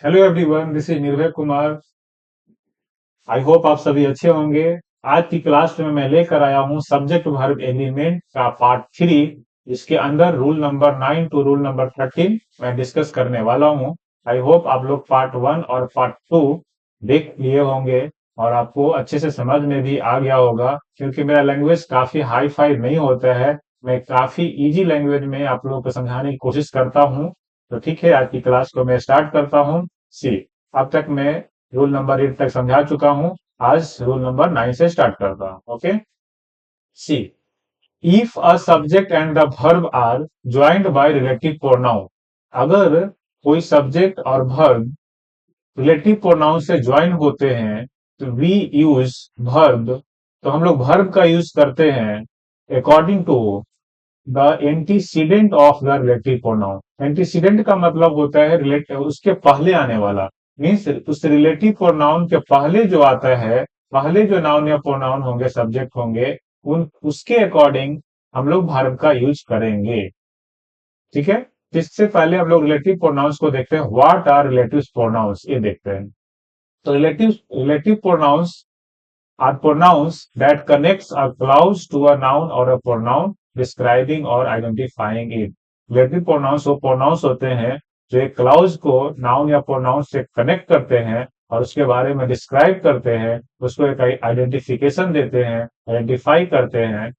Hello everyone, this is निर्भय Kumar. I hope आप सभी अच्छे होंगे। आज की क्लास में मैं लेकर आया हूं सब्जेक्ट वर्ब एलिमेंट का पार्ट 3। इसके अंदर rule number 9 to rule number 13 मैं डिस्कस करने वाला हूं। आई होप आप लोग पार्ट 1 और पार्ट 2 देख लिए होंगे और आपको अच्छे से समझ में भी आ गया होगा, क्योंकि मेरा लैंग्वेज काफी हाई फाई नहीं होता है। मैं काफी इजी लैंग्वेज में आप लोगों को समझाने की कोशिश करता हूं। तो ठीक है, आज की क्लास को मैं स्टार्ट करता हूं। सी, अब तक मैं रूल नंबर 8 तक समझा चुका हूं। आज रूल नंबर 9 से स्टार्ट करता हूं। Okay, see, if a subject and the verb are joined by relative pronoun. अगर कोई सब्जेक्ट और वर्ब रिलेटिव प्रोनाउन से ज्वाइन होते हैं तो वी यूज वर्ब, तो हम लोग वर्ब का यूज करते हैं according to the antecedent of the relative pronoun. Antecedent का मतलब होता है रिलेट उसके पहले आने वाला। मीन्स उस रिलेटिव प्रोनाउन के पहले जो आता है, पहले जो नाउन या प्रोनाउन होंगे, सब्जेक्ट होंगे, उन उसके अकॉर्डिंग हम लोग वर्ब का यूज करेंगे। ठीक है, इससे पहले हम लोग रिलेटिव प्रोनाउंस को देखते हैं। व्हाट आर रिलेटिव प्रोनाउंस, ये देखते हैं। तो relative relative pronouns are pronouns that connects a clause to a noun or a pronoun describing or identifying it. Relative pronouns वो pronouns होते हैं जो एक क्लाउज को नाउन या प्रोनाउन से कनेक्ट करते हैं और उसके बारे में डिस्क्राइब करते हैं, उसको एक आइडेंटिफिकेशन देते हैं, आइडेंटिफाई करते हैं।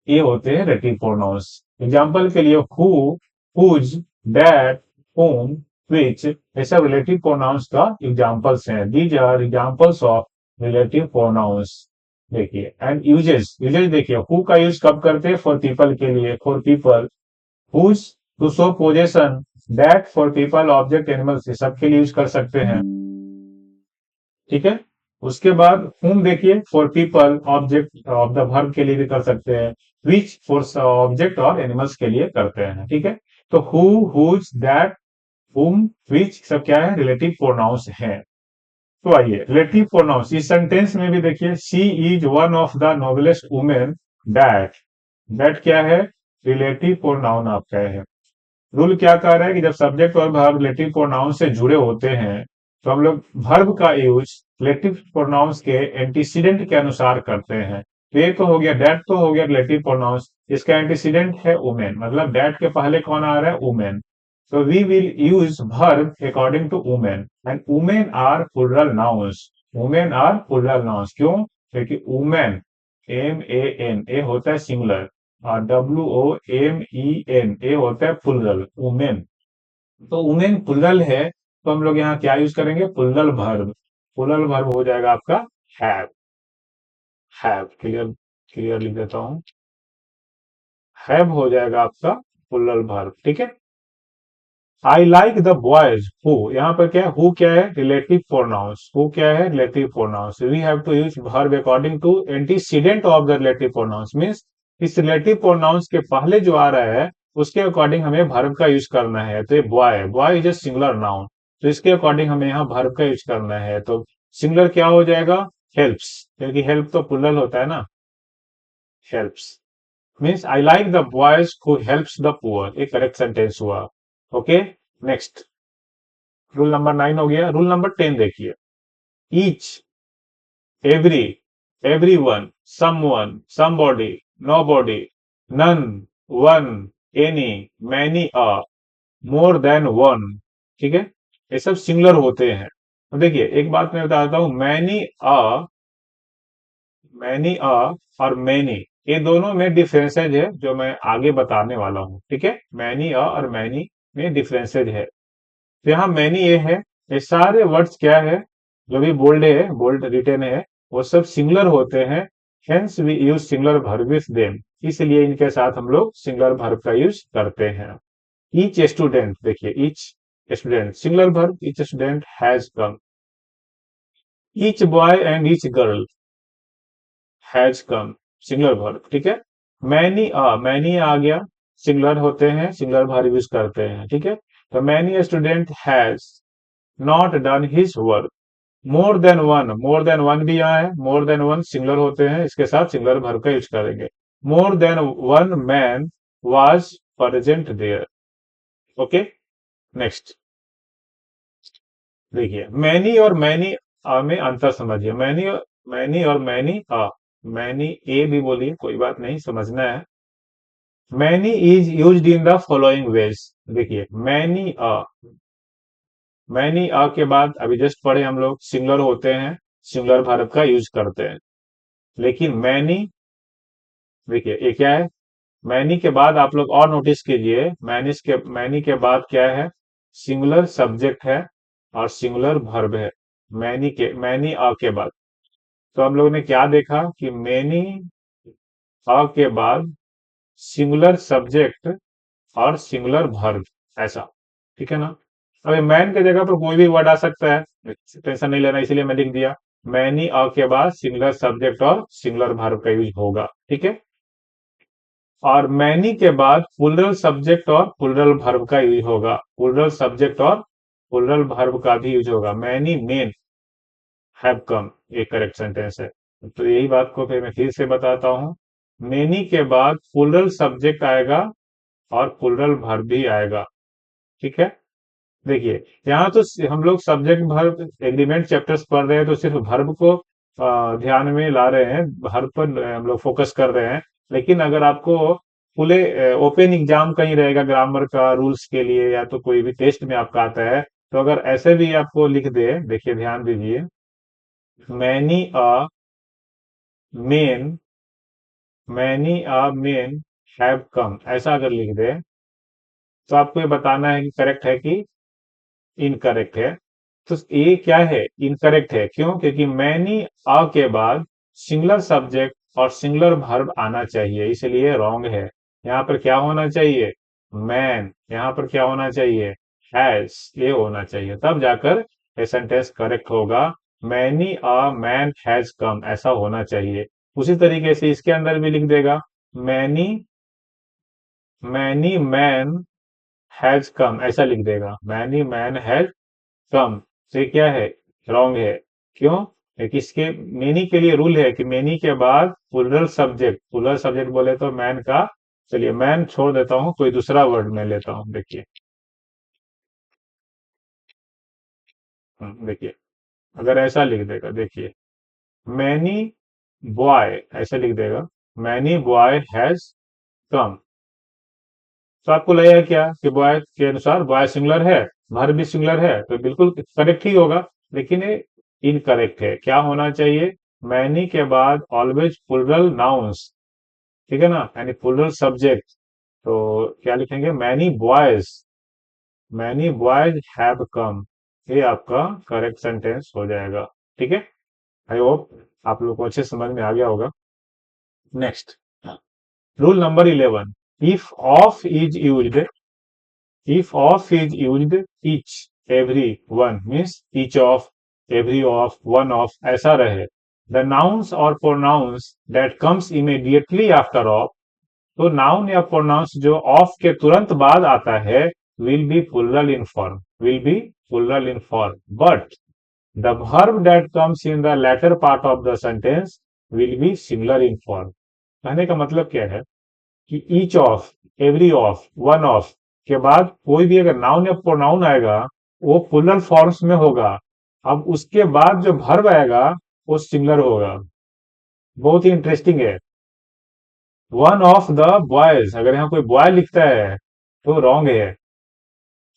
ये होते हैं रिलेटिव प्रोनाउंस। एग्जाम्पल के लिए who, whose, that, whom, which, ये सब रिलेटिव प्रोनाउंस का एग्जाम्पल्स हैं। These are examples of relative pronouns. देखिए, एंड यूजेस, यूजेस देखिए, हु का यूज कब करते हैं? फॉर पीपल के लिए, for people. Whose to show possession, that for people, object, animals, ये सब के लिए यूज कर सकते हैं। ठीक है, उसके बाद whom देखिए, for people, object of the verb के लिए भी कर सकते हैं। विच फॉर ऑब्जेक्ट और एनिमल्स के लिए करते हैं। ठीक है, तो who, whose, that, whom, which सब क्या है? रिलेटिव प्रोनाउंस हैं। तो आइए रिलेटिव प्रोनाउंस इस सेंटेंस में भी देखिए, she is one of the noblest women that. That क्या है? रिलेटिव प्रोनाउन आपका है। रूल क्या कह रहा है कि जब सब्जेक्ट और वर्ब रिलेटिव प्रोनाउन से जुड़े होते हैं तो हम लोग वर्ब का यूज रिलेटिव प्रोनाउंस के एंटीसीडेंट के अनुसार करते हैं। तो ये तो हो गया, दैट तो हो गया रिलेटिव प्रोनाउंस। इसका एंटीसीडेंट है वुमेन, मतलब दैट के पहले कौन आ रहा है? Women. So we will use verb according to women, and women are plural nouns. Women are plural nouns. क्यों? क्योंकि women, M-A-N, ये होता है सिंगुलर, और W-O-M-E-N, ये होता है प्लुरल, women। तो women प्लुरल है, तो हम लोग यहाँ क्या यूज करेंगे? Plural verb. प्लुरल वर्ब हो जाएगा आपका have। have क्लियर, क्लियर लिख देता हूँ। have हो जाएगा आपका प्लुरल वर्ब। ठीक है, आई लाइक द बॉयज हु, यहाँ पर क्या है? हु क्या है? Relative pronounce. हु क्या है? Relative pronouns. We have to use verb according to antecedent of the relative pronouns. Means इस रिलेटिव प्रोनाउंस के पहले जो आ रहा है उसके अकॉर्डिंग हमें वर्ब का यूज करना है। तो ये boy, boy is a singular noun, तो इसके अकॉर्डिंग हमें यहाँ वर्ब का यूज करना है। तो सिंगुलर क्या हो जाएगा? हेल्प्स, क्योंकि हेल्प तो प्लुरल होता है ना। Helps means I like the boys who helps the poor, एक करेक्ट सेंटेंस हुआ। ओके, नेक्स्ट रूल नंबर 9 हो गया। रूल नंबर 10 देखिए, each, every, everyone, someone, somebody, nobody, none, one, any, many, a, more than one. ठीक है, ये सब singular होते हैं। तो देखिए एक बात मैं बताता हूं, मैनी अ, मैनी अ और मैनी, ये दोनों में डिफरेंसेज है जो मैं आगे बताने वाला हूं। ठीक है, मैनी अ और मैनी में डिफरेंसेज है। तो यहाँ मैनी ये है, ये सारे वर्ड्स क्या है? जो भी बोल्ड है, बोल्ड रिटेन है, वो सब सिंगुलर होते हैं। Hence we use singular verb with them, इसलिए इनके साथ हम लोग सिंगुलर वर्ब का यूज करते हैं। ईच स्टूडेंट देखिए, each student singular verb, each student has come. Each boy and each girl has come, singular verb. ठीक है, मैनी आ गया, सिंगुलर होते हैं, सिंगुलर वर्ब यूज करते हैं। ठीक है, तो many student has not done his work. More than one भी यहाँ है, मोर देन वन सिंगुलर होते हैं, इसके साथ सिंगुलर वर्ब का यूज करेंगे। More than one man was present there. Okay, next देखिए मैनी और मैनी में अंतर समझिए। मैनी और मैनी मैनी ए भी बोलिए, कोई बात नहीं, समझना है। Many is used in the following veg. देखिए मैनी के बाद अभी जस्ट पढ़े हम लोग, सिंगुलर होते हैं, सिंगुलर वर्ब का यूज करते हैं। लेकिन मैनी, देखिए ये क्या है, मैनी के बाद आप लोग और नोटिस कीजिए, मैनी के बाद क्या है, सिंगुलर सब्जेक्ट है और सिंगुलर वर्ब है। मैनी के बाद, तो हम लोगों ने क्या देखा कि मैनी के बाद सिंगुलर सब्जेक्ट और सिंगुलर वर्ब, ऐसा, ठीक है ना। अभी मैन के जगह पर कोई भी वर्ड आ सकता है, टेंशन नहीं लेना, इसीलिए मैं लिख दिया मैनी के बाद सिंगुलर सब्जेक्ट और सिंगुलर वर्ब का यूज होगा, ठीक है। और मैनी के बाद प्लूरल सब्जेक्ट और प्लूरल वर्ब का यूज होगा, प्लूरल सब्जेक्ट और प्लूरल वर्ब का भी यूज होगा। मैनी मेन हैव कम, ये करेक्ट सेंटेंस है। तो यही बात को फिर मैं फिर से बताता हूं, मैनी के बाद प्लूरल सब्जेक्ट आएगा और प्लूरल वर्ब भी आएगा, ठीक है। देखिए यहाँ तो हम लोग सब्जेक्ट वर्ब एग्रीमेंट चैप्टर्स पढ़ रहे हैं, तो सिर्फ वर्ब को ध्यान में ला रहे हैं, वर्ब पर हम लोग फोकस कर रहे हैं। लेकिन अगर आपको खुले ओपन एग्जाम कहीं रहेगा ग्रामर का रूल्स के लिए, या तो कोई भी टेस्ट में आपका आता है, तो अगर ऐसे भी आपको लिख दे, देखिए ध्यान दीजिए, many main many men have come, ऐसा अगर लिख दे, तो आपको ये बताना है कि करेक्ट है कि इनकरेक्ट है। तो ये क्या है, इनकरेक्ट है, क्यों? क्योंकि मैनी के बाद सिंगुलर सब्जेक्ट और सिंगुलर वर्ब आना चाहिए, इसलिए रॉन्ग है। यहाँ पर क्या होना चाहिए, मैन, यहाँ पर क्या होना चाहिए, हैज, ये होना चाहिए, तब जाकर ये सेंटेंस करेक्ट होगा। मैनी मैन हैज कम, ऐसा होना चाहिए। उसी तरीके से इसके अंदर भी लिख देगा, many many man has come, ऐसा लिख देगा, मैनी मैन हैज कम। से क्या है, रॉन्ग है। क्यों? क्योंकि इसके मेनी के लिए रूल है कि मेनी के बाद प्लुरल सब्जेक्ट बोले तो मैन का, चलिए मैन छोड़ देता हूं, कोई दूसरा वर्ड में लेता हूं। देखिए देखिए अगर ऐसा लिख देगा, देखिए मैनी बॉय, ऐसा लिख देगा, मैनी बॉय हैज कम, तो आपको लगेगा क्या कि बॉय के अनुसार बॉय सिंगुलर है, वर्ब भी सिंगुलर है, तो बिल्कुल करेक्ट ही होगा। लेकिन ये इनकरेक्ट है। क्या होना चाहिए, मैनी के बाद ऑलवेज प्लुरल नाउन्स, ठीक है ना, यानी प्लुरल सब्जेक्ट। तो क्या लिखेंगे, मैनी बॉयज हैव कम, ये आपका करेक्ट सेंटेंस हो जाएगा, ठीक है। आई होप आप लोग को अच्छे समझ में आ गया होगा। Next, rule number 11, if of is used, if of is used, each, every, one means each of, every of, one of, ऐसा रहे, the nouns or pronouns that comes immediately after of, तो नाउन या pronouns जो of के तुरंत बाद आता है, will be plural in form, but the verb that comes in the latter part of the sentence will be singular in form. कहने का मतलब क्या है कि each of, every of, one of के बाद कोई भी अगर नाउन या प्रोनाउन आएगा, वो प्लुरल फॉर्म्स में होगा। अब उसके बाद जो वर्ब आएगा वो सिंगुलर होगा। बहुत ही इंटरेस्टिंग है। वन ऑफ द बॉयज, अगर यहाँ कोई बॉय लिखता है तो रॉन्ग है,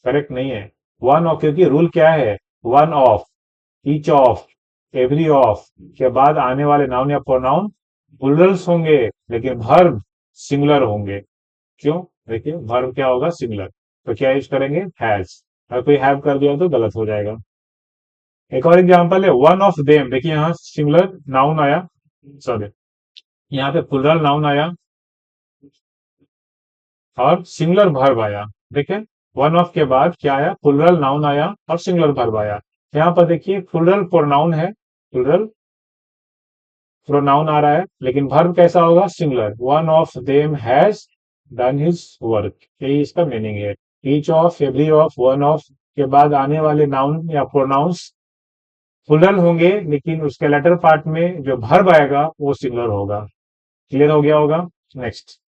करेक्ट नहीं है। वन ऑफ, क्योंकि रूल क्या है, one of, each of, every of के बाद आने वाले नाउन या प्रोनाउन प्लुरल्स होंगे, लेकिन वर्ब सिंगुलर होंगे। क्यों? देखिए वर्ब क्या होगा, सिंगुलर, तो क्या यूज करेंगे, हैज। अगर कोई हैव कर दिया तो गलत हो जाएगा। एक और एग्जांपल है, वन ऑफ देम, देखिए यहाँ सिंगुलर नाउन आया, सॉरी यहाँ पे प्लुरल नाउन आया और सिंगुलर वर्ब आया। देखिए वन ऑफ के बाद क्या आया, प्लुरल नाउन आया और सिंगुलर वर्ब आया। यहाँ पर देखिए प्लुरल प्रोनाउन है, प्लुरल प्रोनाउन आ रहा है, लेकिन वर्ब कैसा होगा, singular, one of them has done his work, यही इसका मीनिंग है। Each of, every of, one of के बाद आने वाले नाउन या प्रोनाउंस प्लुरल होंगे, लेकिन उसके लेटर पार्ट में जो वर्ब आएगा वो सिंगुलर होगा। क्लियर हो गया होगा। Next,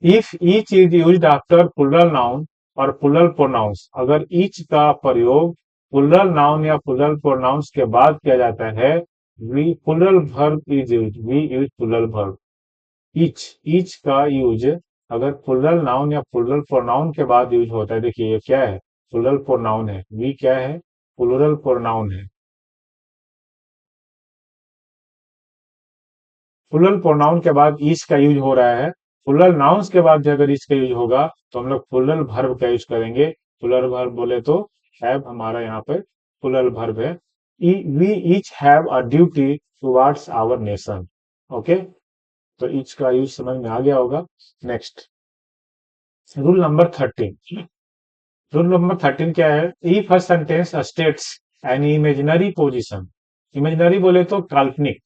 if each is used after plural noun, और प्लुरल प्रोनाउंस, अगर ईच का प्रयोग प्लुरल नाउन या प्लुरल प्रोनाउंस के बाद किया जाता है, we plural verb is use, we use plural verb. Each, each का यूज अगर प्लुरल नाउन या प्लुरल प्रोनाउन के बाद यूज होता है, देखिए ये क्या है, प्लुरल प्रोनाउन है, वी क्या है, प्लुरल प्रोनाउन है। प्लुरल प्रोनाउन के बाद ईच का यूज हो रहा है, प्लुरल नाउन्स के बाद जो अगर ईच का यूज होगा तो हम लोग प्लुरल वर्ब का यूज करेंगे। प्लुरल वर्ब बोले तो हैव हमारा यहाँ पे प्लुरल वर्ब है। We each have a duty towards our nation. Okay, तो ईच का यूज समझ में आ गया होगा। Next, rule number 13। Rule number 13 क्या है, if a sentence states an imaginary position, imaginary बोले तो काल्पनिक,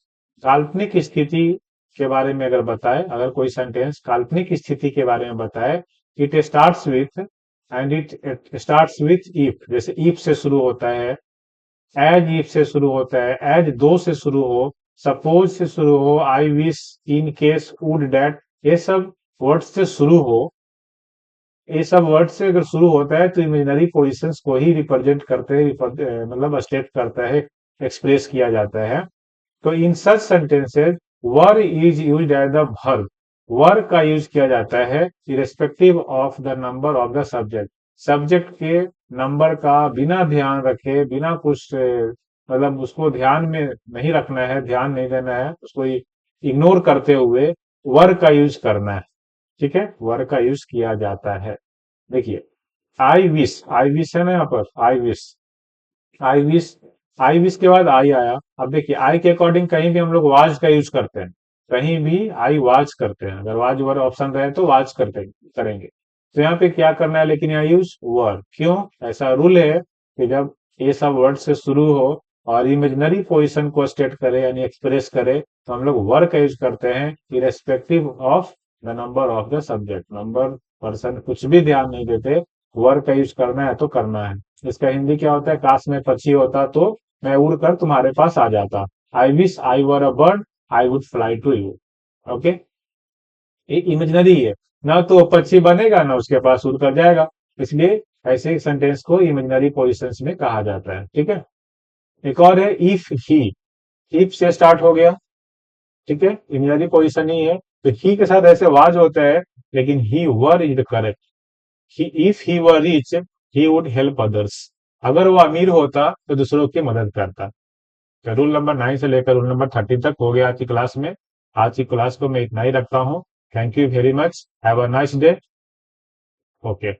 काल्पनिक स्थिति के बारे में अगर बताए, अगर कोई सेंटेंस काल्पनिक स्थिति के बारे में बताए, it starts with, and it starts with if, जैसे इफ से शुरू होता है, एज इफ से शुरू होता है, एज दो से शुरू हो, सपोज से शुरू हो, I wish, in case, would, that, ये सब वर्ड से शुरू हो, ये सब वर्ड से अगर शुरू होता है तो इमेजिनरी पोजिशंस को ही रिप्रेजेंट करते हैं, मतलब स्टेट करता है, एक्सप्रेस किया जाता है। तो in such sentences were is used as the verb, were का यूज किया जाता है irrespective of the number of the subject, subject के नंबर का बिना ध्यान रखे, बिना कुछ मतलब उसको ध्यान में नहीं रखना है, ध्यान नहीं देना है, उसको इग्नोर करते हुए वर का यूज करना है। ठीक है, वर का यूज किया जाता है। देखिए, आई विश है ना यहाँ पर, आई विश, आई विश के बाद आई आया। अब देखिए, आई के अकॉर्डिंग कहीं भी हम लोग वाज का यूज करते हैं, कहीं भी आई वाज करते हैं, अगर वाज वर ऑप्शन रहे तो वाज करते करेंगे। तो यहाँ पे क्या करना है, लेकिन यहाँ यूज वर, क्यों, ऐसा रूल है कि जब ये सब वर्ड से शुरू हो और इमेजिनरी पोजिशन को स्टेट करे यानी एक्सप्रेस करे तो हम लोग वर का यूज करते हैं irrespective of the number of the subject, number person कुछ भी ध्यान नहीं देते, वर का यूज करना है तो करना है। इसका हिंदी क्या होता है, काश में पक्षी होता तो मैं उड़कर तुम्हारे पास आ जाता, I wish I were a bird, I would fly to you. Okay, ये इमेजिनरी है, ना तो वो पक्षी बनेगा ना उसके पास उड़कर जाएगा, इसलिए ऐसे सेंटेंस को इमेजिनरी पोजिशंस में कहा जाता है। ठीक है, एक और है इफ ही, इफ से स्टार्ट हो गया, ठीक है, इमेजिनरी पोजिशन ही है, तो ही के साथ ऐसे वाज होता है, लेकिन he were is the correct. If he were rich he would help others, अगर वो अमीर होता तो दूसरों की मदद करता। तो रूल नंबर 9 से लेकर रूल नंबर 13 तक हो गया आज की क्लास में। आज की क्लास को मैं इतना ही रखता हूँ। Thank you very much, have a nice day. Okay.